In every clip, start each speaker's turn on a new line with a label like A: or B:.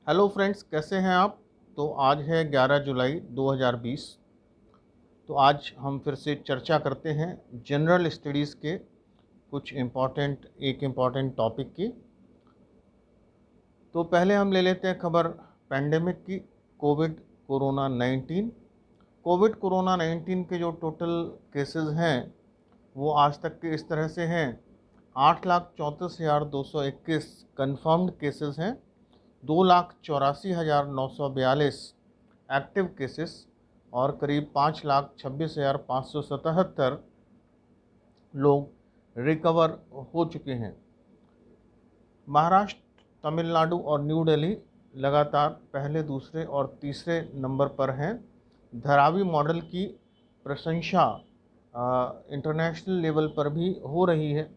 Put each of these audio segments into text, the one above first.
A: Hello friends, कैसे हैं आप। तो आज है 11 जुलाई 2020। तो आज हम फिर से चर्चा करते हैं जनरल स्टडीज़ के कुछ इम्पॉर्टेंट टॉपिक की। तो पहले हम ले लेते हैं खबर पैंडेमिक की। कोविड कोरोना 19 के जो टोटल केसेस हैं वो आज तक के इस तरह से हैं। 8,34,221 कन्फर्म्ड केसेस हैं, 2,84,942 एक्टिव केसेस और करीब 5,26,577 लोग रिकवर हो चुके हैं। महाराष्ट्र, तमिलनाडु और न्यू दिल्ली लगातार पहले, दूसरे और तीसरे नंबर पर हैं। धारावी मॉडल की प्रशंसा इंटरनेशनल लेवल पर भी हो रही है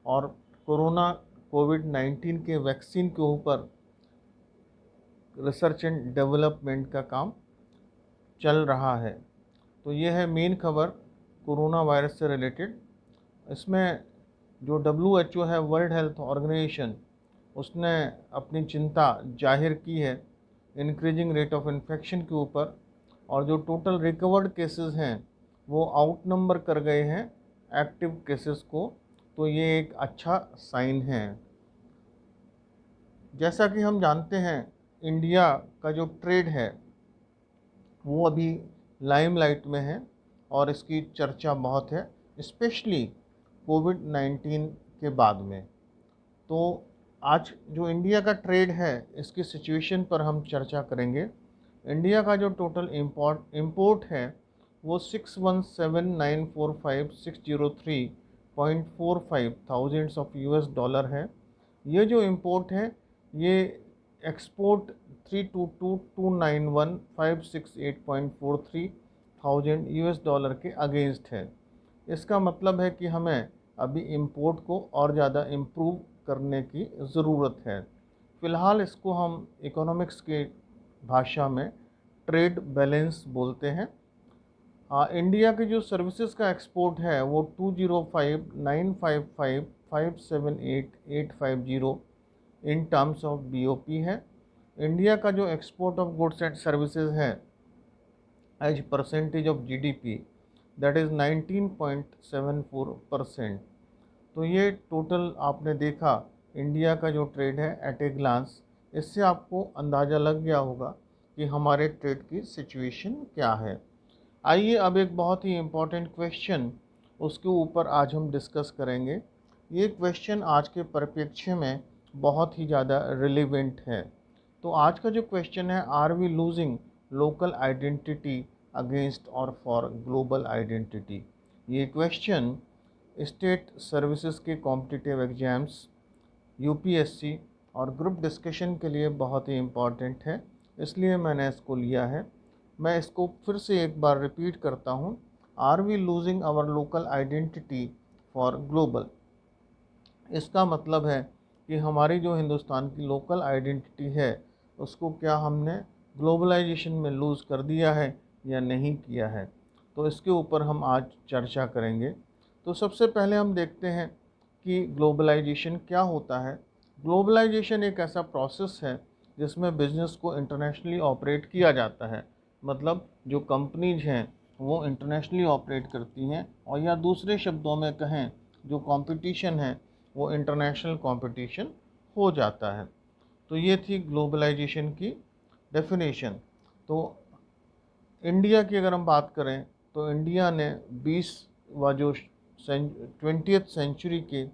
A: और कोविड-19 के वैक्सीन के ऊपर रिसर्च एंड डेवलपमेंट का काम चल रहा है। तो ये है मेन खबर कोरोना वायरस से रिलेटेड। इसमें जो WHO है, वर्ल्ड हेल्थ ऑर्गेनाइजेशन, उसने अपनी चिंता जाहिर की है इंक्रीजिंग रेट ऑफ इन्फेक्शन के ऊपर, और जो टोटल रिकवर्ड केसेस हैं वो आउट नंबर कर गए हैं एक्टिव केसेस को। तो ये एक अच्छा साइन है। जैसा कि हम जानते हैं, इंडिया का जो ट्रेड है वो अभी लाइमलाइट में है और इसकी चर्चा बहुत है, स्पेशली कोविड-19 के बाद में। तो आज जो इंडिया का ट्रेड है इसकी सिचुएशन पर हम चर्चा करेंगे। इंडिया का जो टोटल इंपोर्ट है वो 617,945,603.45 थाउजेंड्स ऑफ US डॉलर है। ये जो इंपोर्ट है ये एक्सपोर्ट 322,291,568.43 थाउजेंड US डॉलर के अगेंस्ट है। इसका मतलब है कि हमें अभी इंपोर्ट को और ज़्यादा इम्प्रूव करने की ज़रूरत है। फ़िलहाल इसको हम इकोनॉमिक्स के भाषा में ट्रेड बैलेंस बोलते हैं। इंडिया की जो सर्विसेज का एक्सपोर्ट है वो 205,955,578,850 इन टर्म्स ऑफ BOP है। इंडिया का जो export of goods and services है as percentage of GDP, that is 19.74%। तो ये टोटल आपने देखा इंडिया का जो ट्रेड है एट ए ग्लांस। इससे आपको अंदाज़ा लग गया होगा कि हमारे ट्रेड की सिचुएशन क्या है। आइए अब एक बहुत ही इम्पॉर्टेंट क्वेश्चन उसके ऊपर आज हम डिस्कस करेंगे। ये क्वेश्चन आज के परिप्रेक्ष्य में बहुत ही ज़्यादा रिलेवेंट है। तो आज का जो क्वेश्चन है, are we losing local identity against or for global identity. ये क्वेश्चन स्टेट सर्विसेज के कॉम्पिटिटिव एग्ज़ाम्स, UPSC और ग्रुप डिस्कशन के लिए बहुत ही इम्पॉर्टेंट है, इसलिए मैंने इसको लिया है। मैं इसको फिर से एक बार रिपीट करता हूँ। Are we losing our local identity for global. इसका मतलब है कि हमारी जो हिंदुस्तान की लोकल आइडेंटिटी है उसको क्या हमने ग्लोबलाइजेशन में लूज़ कर दिया है या नहीं किया है। तो इसके ऊपर हम आज चर्चा करेंगे। तो सबसे पहले हम देखते हैं कि ग्लोबलाइजेशन क्या होता है। ग्लोबलाइजेशन एक ऐसा प्रोसेस है जिसमें बिज़नेस को इंटरनेशनली ऑपरेट किया जाता है। मतलब जो कंपनीज हैं वो इंटरनेशनली ऑपरेट करती हैं, और या दूसरे शब्दों में कहें जो कंपटीशन है वो इंटरनेशनल कंपटीशन हो जाता है। तो ये थी ग्लोबलाइजेशन की डेफिनेशन। तो इंडिया की अगर हम बात करें तो इंडिया ने 20वीं सेंचुरी के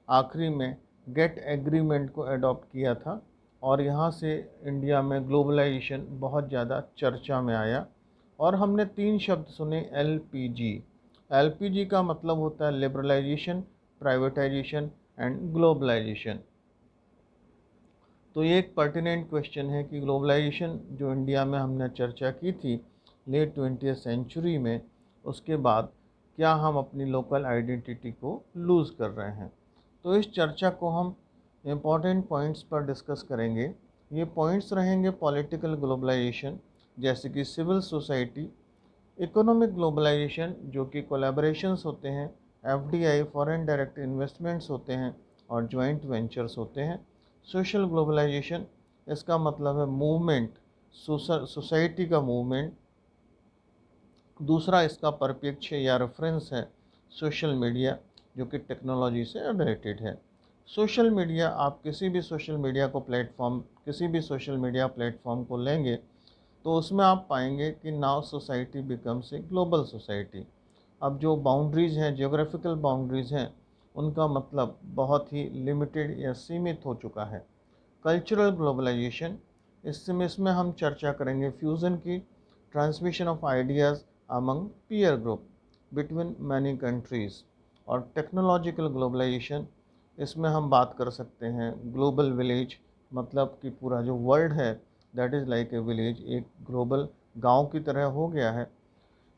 A: आखिरी में गेट एग्रीमेंट को अडॉप्ट किया था, और यहाँ से इंडिया में ग्लोबलाइजेशन बहुत ज़्यादा चर्चा में आया। और हमने 3 शब्द सुने, LPG। LPG का मतलब होता है लिबरलाइजेशन, प्राइवेटाइजेशन एंड ग्लोबलाइजेशन। तो ये एक पर्टिनेंट क्वेश्चन है कि ग्लोबलाइजेशन जो इंडिया में हमने चर्चा की थी लेट 20वीं सेंचुरी में, उसके बाद क्या हम अपनी लोकल आइडेंटिटी को लूज़ कर रहे हैं। तो इस चर्चा को हम इम्पॉर्टेंट पॉइंट्स पर डिस्कस करेंगे। ये पॉइंट्स रहेंगे पॉलिटिकल ग्लोबलाइजेशन, जैसे कि सिविल सोसाइटी; इकोनॉमिक ग्लोबलाइजेशन जो कि कोलैबोरेशंस होते हैं, FDI फॉरेन डायरेक्ट इन्वेस्टमेंट्स होते हैं और जॉइंट वेंचर्स होते हैं; सोशल ग्लोबलाइजेशन, इसका मतलब है मूवमेंट, सोसाइटी का मूवमेंट। दूसरा इसका परिप्रेक्ष्य या रेफरेंस है सोशल मीडिया, जो कि टेक्नोलॉजी से रिलेटेड है। सोशल मीडिया, आप किसी भी सोशल मीडिया प्लेटफॉर्म को लेंगे तो उसमें आप पाएंगे कि now society becomes a global society. अब जो बाउंड्रीज़ हैं, जियोग्राफिकल बाउंड्रीज़ हैं, उनका मतलब बहुत ही लिमिटेड या सीमित हो चुका है। कल्चरल ग्लोबलाइजेशन, इसमें हम चर्चा करेंगे फ्यूज़न की, transmission of ideas among peer group between many countries. और टेक्नोलॉजिकल ग्लोबलाइजेशन, इसमें हम बात कर सकते हैं ग्लोबल विलेज, मतलब कि पूरा जो वर्ल्ड है that is like a village, एक ग्लोबल गांव की तरह हो गया है।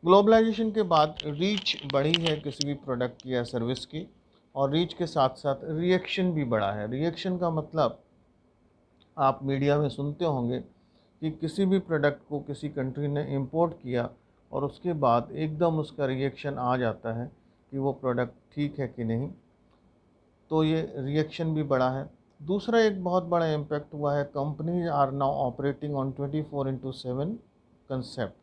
A: ग्लोबलाइजेशन के बाद रीच बढ़ी है किसी भी प्रोडक्ट की या सर्विस की, और रीच के साथ साथ रिएक्शन भी बढ़ा है। रिएक्शन का मतलब आप मीडिया में सुनते होंगे कि किसी भी प्रोडक्ट को किसी कंट्री ने इंपोर्ट किया और उसके बाद एकदम उसका रिएक्शन आ जाता है कि वो प्रोडक्ट ठीक है कि नहीं, तो ये रिएक्शन भी बढ़ा है। दूसरा एक बहुत बड़ा इम्पैक्ट हुआ है, companies are now operating on 24/7 concept.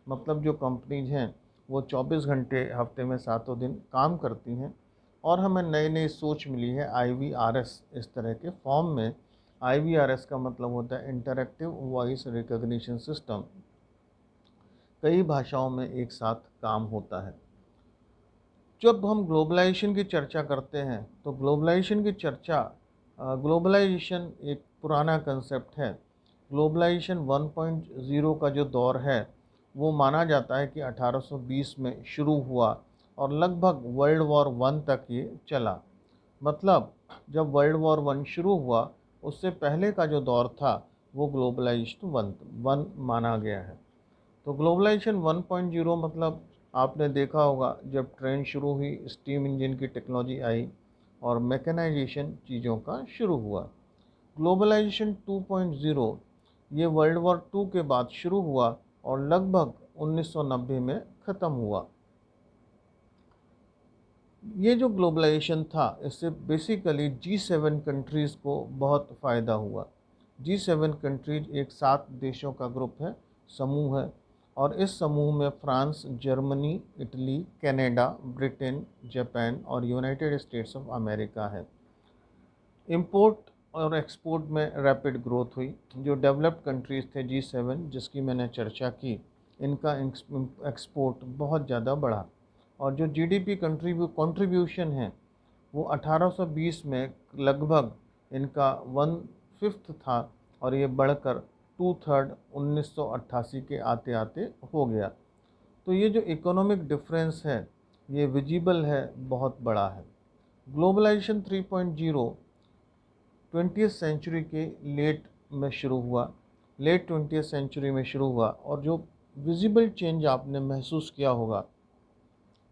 A: मतलब जो कंपनीज हैं वो 24 घंटे हफ्ते में 7 दिन काम करती हैं, और हमें नई नई सोच मिली है IVRS इस तरह के फॉर्म में। IVRS का मतलब होता है इंटरैक्टिव वॉइस रिकॉग्निशन सिस्टम। कई भाषाओं में एक साथ काम होता है। जब हम ग्लोबलाइजेशन की चर्चा करते हैं तो ग्लोबलाइजेशन एक पुराना कंसेप्ट है। ग्लोबलाइजेशन 1.0 का जो दौर है वो माना जाता है कि 1820 में शुरू हुआ और लगभग वर्ल्ड वॉर 1 तक ये चला। मतलब जब वर्ल्ड वॉर 1 शुरू हुआ उससे पहले का जो दौर था वो ग्लोबलाइजेशन 1 माना गया है। तो ग्लोबलाइजेशन 1.0 मतलब आपने देखा होगा जब ट्रेन शुरू हुई, स्टीम इंजन की टेक्नोलॉजी आई और मैकेनाइजेशन चीज़ों का शुरू हुआ। ग्लोबलाइजेशन 2.0 ये वर्ल्ड वॉर 2 के बाद शुरू हुआ और लगभग 1990 में ख़त्म हुआ। ये जो ग्लोबलाइजेशन था इससे बेसिकली G7 कंट्रीज़ को बहुत फ़ायदा हुआ। G7 कंट्रीज एक 7 देशों का ग्रुप है, समूह है, और इस समूह में France, Germany, Italy, Canada, Britain, Japan और यूनाइटेड स्टेट्स ऑफ अमेरिका है। इंपोर्ट और एक्सपोर्ट में रैपिड ग्रोथ हुई। जो डेवलप्ड कंट्रीज़ थे G7 जिसकी मैंने चर्चा की, इनका एक्सपोर्ट बहुत ज़्यादा बढ़ा, और जो GDP कंट्रीब्यूशन है वो 1820 में लगभग इनका 1/5 था, और ये बढ़कर 2/3 1988 के आते आते हो गया। तो ये जो इकोनॉमिक डिफरेंस है ये विजिबल है, बहुत बड़ा है। ग्लोबलाइजेशन 3.0 20th सेंचुरी के लेट 20th सेंचुरी में शुरू हुआ, और जो विजिबल चेंज आपने महसूस किया होगा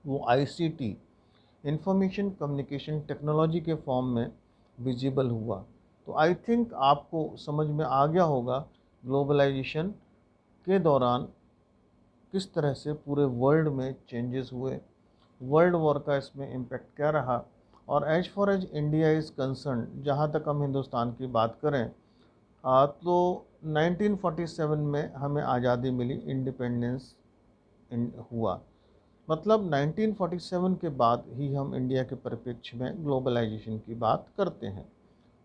A: वो ICT, इंफॉर्मेशन कम्युनिकेशन टेक्नोलॉजी के फॉर्म में विजिबल हुआ। तो आई थिंक आपको समझ में आ गया होगा ग्लोबलाइजेशन के दौरान किस तरह से पूरे वर्ल्ड में चेंजेस हुए, वर्ल्ड वॉर का इसमें इम्पैक्ट क्या रहा। और as far as India is concern, जहाँ तक हम हिंदुस्तान की बात करें तो 1947 में हमें आज़ादी मिली, इंडिपेंडेंस हुआ। मतलब 1947 के बाद ही हम इंडिया के परिप्रेक्ष्य में ग्लोबलाइजेशन की बात करते हैं।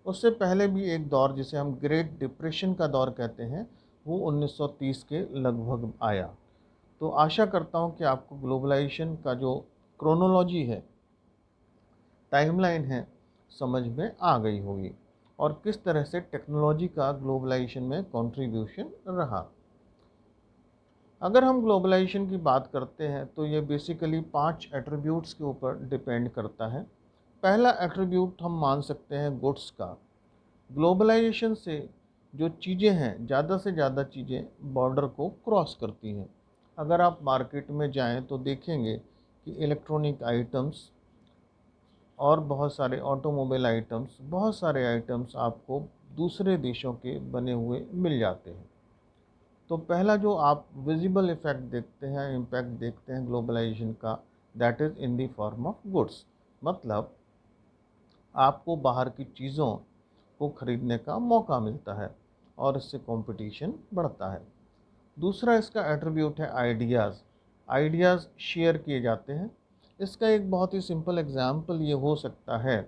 A: उससे पहले भी एक दौर जिसे हम ग्रेट डिप्रेशन का दौर कहते हैं वो 1930 के लगभग आया। तो आशा करता हूँ कि आपको ग्लोबलाइजेशन का जो क्रोनोलॉजी है, टाइमलाइन है, समझ में आ गई होगी, और किस तरह से टेक्नोलॉजी का ग्लोबलाइजेशन में कंट्रीब्यूशन रहा। अगर हम ग्लोबलाइजेशन की बात करते हैं तो ये बेसिकली 5 एट्रीब्यूट्स के ऊपर डिपेंड करता है। पहला एट्रीब्यूट हम मान सकते हैं गुड्स का। ग्लोबलाइजेशन से जो चीज़ें हैं, ज़्यादा से ज़्यादा चीज़ें बॉर्डर को क्रॉस करती हैं। अगर आप मार्केट में जाएं तो देखेंगे कि इलेक्ट्रॉनिक आइटम्स और बहुत सारे ऑटोमोबाइल आइटम्स, बहुत सारे आइटम्स आपको दूसरे देशों के बने हुए मिल जाते हैं। तो पहला जो आप विजिबल इफेक्ट देखते हैं, इम्पैक्ट देखते हैं ग्लोबलाइजेशन का, that is in the form of goods. मतलब आपको बाहर की चीज़ों को खरीदने का मौका मिलता है। और इससे कंपटीशन बढ़ता है। दूसरा इसका एट्रीब्यूट है आइडियाज़। आइडियाज़ शेयर किए जाते हैं। इसका एक बहुत ही सिंपल एग्जाम्पल ये हो सकता है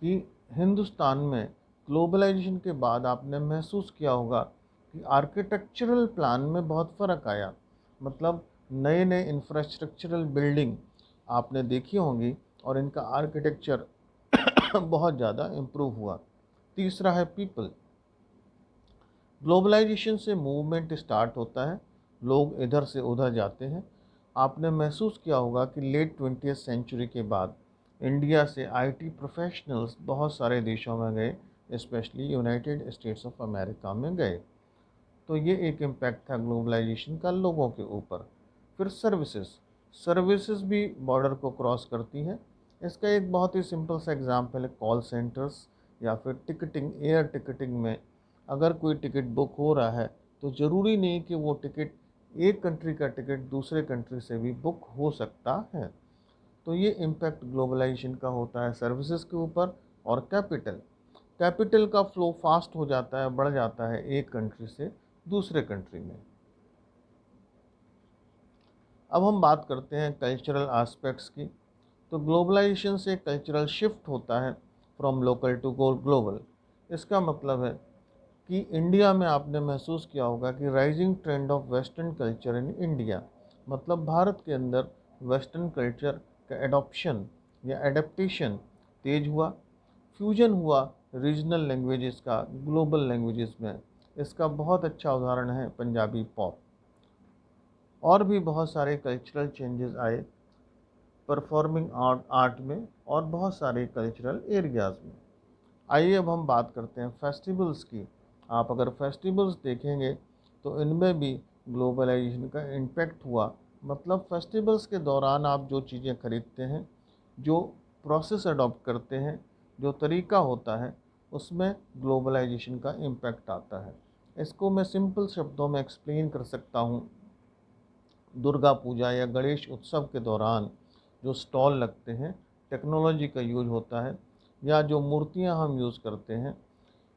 A: कि हिंदुस्तान में ग्लोबलाइजेशन के बाद आपने महसूस किया होगा कि आर्किटेक्चरल प्लान में बहुत फ़र्क आया। मतलब नए नए इंफ्रास्ट्रक्चरल बिल्डिंग आपने देखी होंगी और इनका आर्किटेक्चर बहुत ज़्यादा इम्प्रूव हुआ। तीसरा है पीपल। ग्लोबलाइजेशन से मूवमेंट स्टार्ट होता है, लोग इधर से उधर जाते हैं। आपने महसूस किया होगा कि लेट 20वीं सेंचुरी के बाद इंडिया से आईटी प्रोफेशनल्स बहुत सारे देशों में गए, specially United states of America में गए। तो ये एक इम्पैक्ट था ग्लोबलाइजेशन का लोगों के ऊपर। फिर सर्विसेज भी बॉर्डर को क्रॉस करती हैं। इसका एक बहुत ही सिंपल सा एग्जांपल है कॉल सेंटर्स या फिर टिकटिंग। एयर टिकटिंग में अगर कोई टिकट बुक हो रहा है तो ज़रूरी नहीं कि वो टिकट, एक कंट्री का टिकट दूसरे कंट्री से भी बुक हो सकता है। तो ये इम्पैक्ट ग्लोबलाइजेशन का होता है सर्विसेज के ऊपर। और कैपिटल का फ्लो फास्ट हो जाता है, बढ़ जाता है एक कंट्री से दूसरे कंट्री में। अब हम बात करते हैं कल्चरल एस्पेक्ट्स की। तो ग्लोबलाइजेशन से कल्चरल शिफ्ट होता है फ्रॉम लोकल टू ग्लोबल। इसका मतलब है कि इंडिया में आपने महसूस किया होगा कि rising trend of western culture in India, मतलब भारत के अंदर वेस्टर्न कल्चर का एडॉप्शन या एडेप्टेशन तेज हुआ। फ्यूजन हुआ रीजनल लैंग्वेजेस का ग्लोबल लैंग्वेजेस में। इसका बहुत अच्छा उदाहरण है पंजाबी पॉप। और भी बहुत सारे कल्चरल चेंजेस आए परफॉर्मिंग आर्ट में और बहुत सारे कल्चरल एरियाज़ में। आइए अब हम बात करते हैं फेस्टिवल्स की। आप अगर फेस्टिवल्स देखेंगे तो इनमें भी ग्लोबलाइजेशन का इम्पैक्ट हुआ। मतलब फेस्टिवल्स के दौरान आप जो चीज़ें खरीदते हैं, जो प्रोसेस अडॉप्ट करते हैं, जो तरीका होता है, उसमें ग्लोबलाइजेशन का इम्पैक्ट आता है। इसको मैं सिंपल शब्दों में एक्सप्लेन कर सकता हूँ। दुर्गा पूजा या गणेश उत्सव के दौरान जो स्टॉल लगते हैं, टेक्नोलॉजी का यूज होता है, या जो मूर्तियां हम यूज़ करते हैं,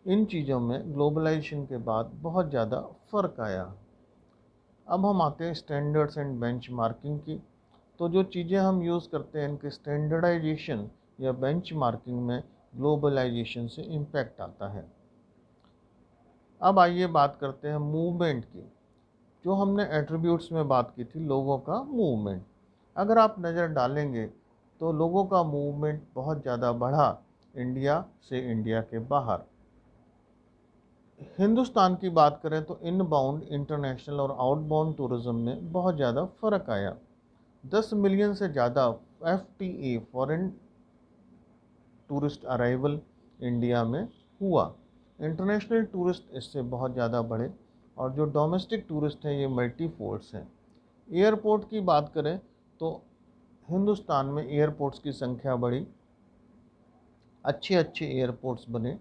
A: इन चीज़ों में ग्लोबलाइजेशन के बाद बहुत ज़्यादा फ़र्क आया। अब हम आते हैं स्टैंडर्ड्स एंड बेंचमार्किंग की। तो जो चीज़ें हम यूज़ करते हैं, इनके स्टैंडर्डाइजेशन या बेंचमार्किंग में ग्लोबलाइजेशन से इम्पैक्ट आता है। अब आइए बात करते हैं मूवमेंट की। जो हमने एट्रीब्यूट्स में बात की थी, लोगों का मूवमेंट। अगर आप नज़र डालेंगे तो लोगों का मूवमेंट बहुत ज़्यादा बढ़ा इंडिया से इंडिया के बाहर। हिंदुस्तान की बात करें तो इनबाउंड, इंटरनेशनल और आउटबाउंड टूरिज्म में बहुत ज़्यादा फ़र्क आया। 10 मिलियन से ज़्यादा FTA foreign tourist arrival India में हुआ। इंटरनेशनल टूरिस्ट इससे बहुत ज़्यादा बढ़े और जो डोमेस्टिक टूरिस्ट हैं ये मल्टीफोर्स हैं। एयरपोर्ट की बात करें तो हिंदुस्तान में एयरपोर्ट्स की संख्या बढ़ी, अच्छे अच्छे एयरपोर्ट्स बने,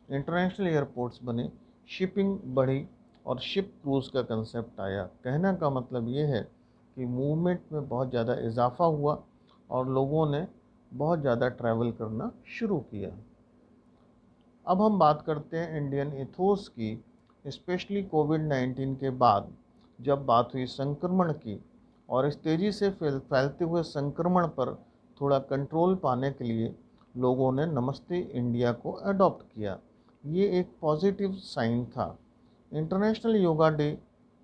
A: इंटरनेशनल एयरपोर्ट्स बने, शिपिंग बढ़ी और शिप क्रूज़ का कंसेप्ट आया। कहने का मतलब ये है कि मूवमेंट में बहुत ज़्यादा इजाफा हुआ और लोगों ने बहुत ज़्यादा ट्रैवल करना शुरू किया। अब हम बात करते हैं इंडियन इथोस की, स्पेशली कोविड-19 के बाद जब बात हुई संक्रमण की, और इस तेज़ी से फैलते हुए संक्रमण पर थोड़ा कंट्रोल पाने के लिए लोगों ने नमस्ते इंडिया को अडॉप्ट किया। ये एक पॉजिटिव साइन था। इंटरनेशनल योगा डे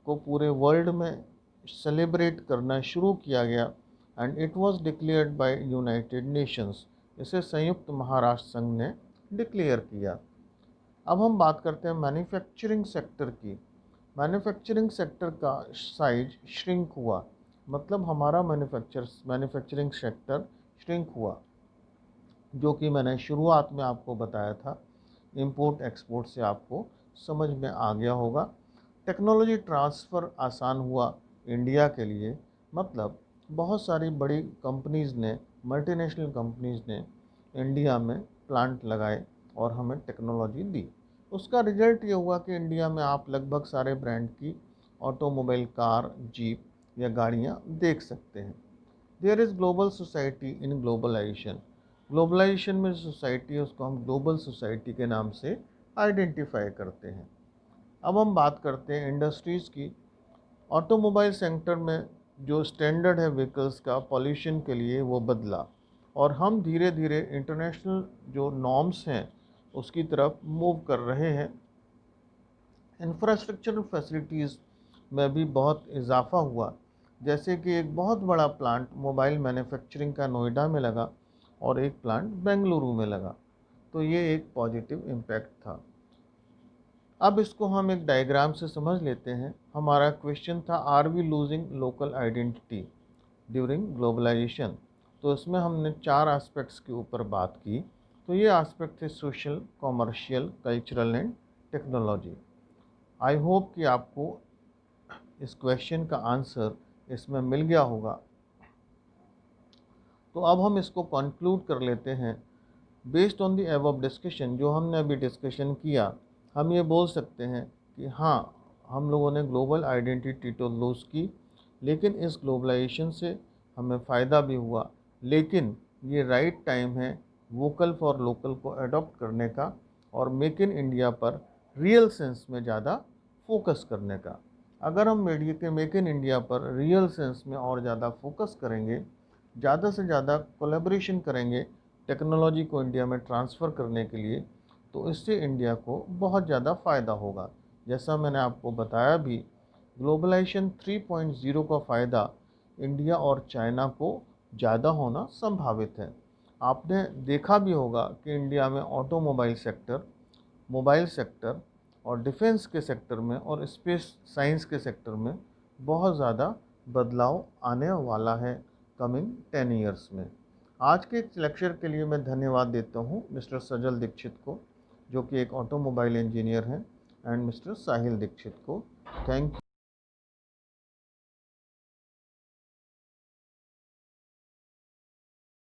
A: को पूरे वर्ल्ड में सेलिब्रेट करना शुरू किया गया and it was declared by United Nations. इसे संयुक्त महाराष्ट्र संघ ने डिक्लेयर किया। अब हम बात करते हैं मैन्युफैक्चरिंग सेक्टर की। मैन्युफैक्चरिंग सेक्टर का साइज श्रिंक हुआ। मतलब हमारा मैन्युफैक्चरिंग सेक्टर श्रिंक हुआ, जो कि मैंने शुरुआत में आपको बताया था। इंपोर्ट एक्सपोर्ट से आपको समझ में आ गया होगा। टेक्नोलॉजी ट्रांसफ़र आसान हुआ इंडिया के लिए। मतलब बहुत सारी बड़ी कंपनीज़ ने, मल्टीनेशनल कंपनीज़ ने इंडिया में प्लांट लगाए और हमें टेक्नोलॉजी दी। उसका रिजल्ट ये हुआ कि इंडिया में आप लगभग सारे ब्रांड की ऑटोमोबाइल, कार, जीप या गाड़ियाँ देख सकते हैं। There is global society in globalization. Globalization में सोसाइटी है उसको हम ग्लोबल सोसाइटी के नाम से आइडेंटिफाई करते हैं। अब हम बात करते हैं इंडस्ट्रीज़ की। ऑटोमोबाइल सेक्टर में जो स्टैंडर्ड है व्हीकल्स का पॉल्यूशन के लिए वो बदला, और हम धीरे धीरे इंटरनेशनल जो नॉर्म्स हैं उसकी तरफ मूव कर रहे हैं। इंफ्रास्ट्रक्चरल फैसिलिटीज़ में भी बहुत इजाफा हुआ, जैसे कि एक बहुत बड़ा प्लांट मोबाइल मैन्युफैक्चरिंग का नोएडा में लगा और एक प्लांट बेंगलुरु में लगा, तो ये एक पॉजिटिव इम्पैक्ट था। अब इसको हम एक डायग्राम से समझ लेते हैं। हमारा क्वेश्चन था, are we losing local identity during globalization. तो इसमें हमने 4 एस्पेक्ट्स के ऊपर बात की। तो ये एस्पेक्ट थे social, commercial, cultural and technology. I hope कि आपको इस क्वेश्चन का आंसर इसमें मिल गया होगा। तो अब हम इसको कंक्लूड कर लेते हैं। Based on the above discussion, जो हमने अभी डिस्कशन किया, हम ये बोल सकते हैं कि हाँ, हम लोगों ने ग्लोबल आइडेंटिटी तो लूज़ की, लेकिन इस ग्लोबलाइजेशन से हमें फ़ायदा भी हुआ। लेकिन ये राइट टाइम है वोकल फॉर लोकल को अडॉप्ट करने का और मेक इन इंडिया पर रियल सेंस में ज़्यादा फोकस करने का। अगर हम मेक इन इंडिया पर रियल सेंस में और ज़्यादा फोकस करेंगे, ज़्यादा से ज़्यादा कोलैबोरेशन करेंगे टेक्नोलॉजी को इंडिया में ट्रांसफ़र करने के लिए, तो इससे इंडिया को बहुत ज़्यादा फ़ायदा होगा। जैसा मैंने आपको बताया भी, ग्लोबलाइजेशन 3.0 का फ़ायदा इंडिया और चाइना को ज़्यादा होना संभावित है। आपने देखा भी होगा कि इंडिया में ऑटोमोबाइल सेक्टर, मोबाइल सेक्टर और डिफेंस के सेक्टर में और स्पेस साइंस के सेक्टर में बहुत ज़्यादा बदलाव आने वाला है कमिंग 10 ईयर्स में। आज के इस लेक्चर के लिए मैं धन्यवाद देता हूँ मिस्टर सजल दीक्षित को, जो कि एक ऑटोमोबाइल इंजीनियर हैं, एंड मिस्टर साहिल दीक्षित को। Thank you.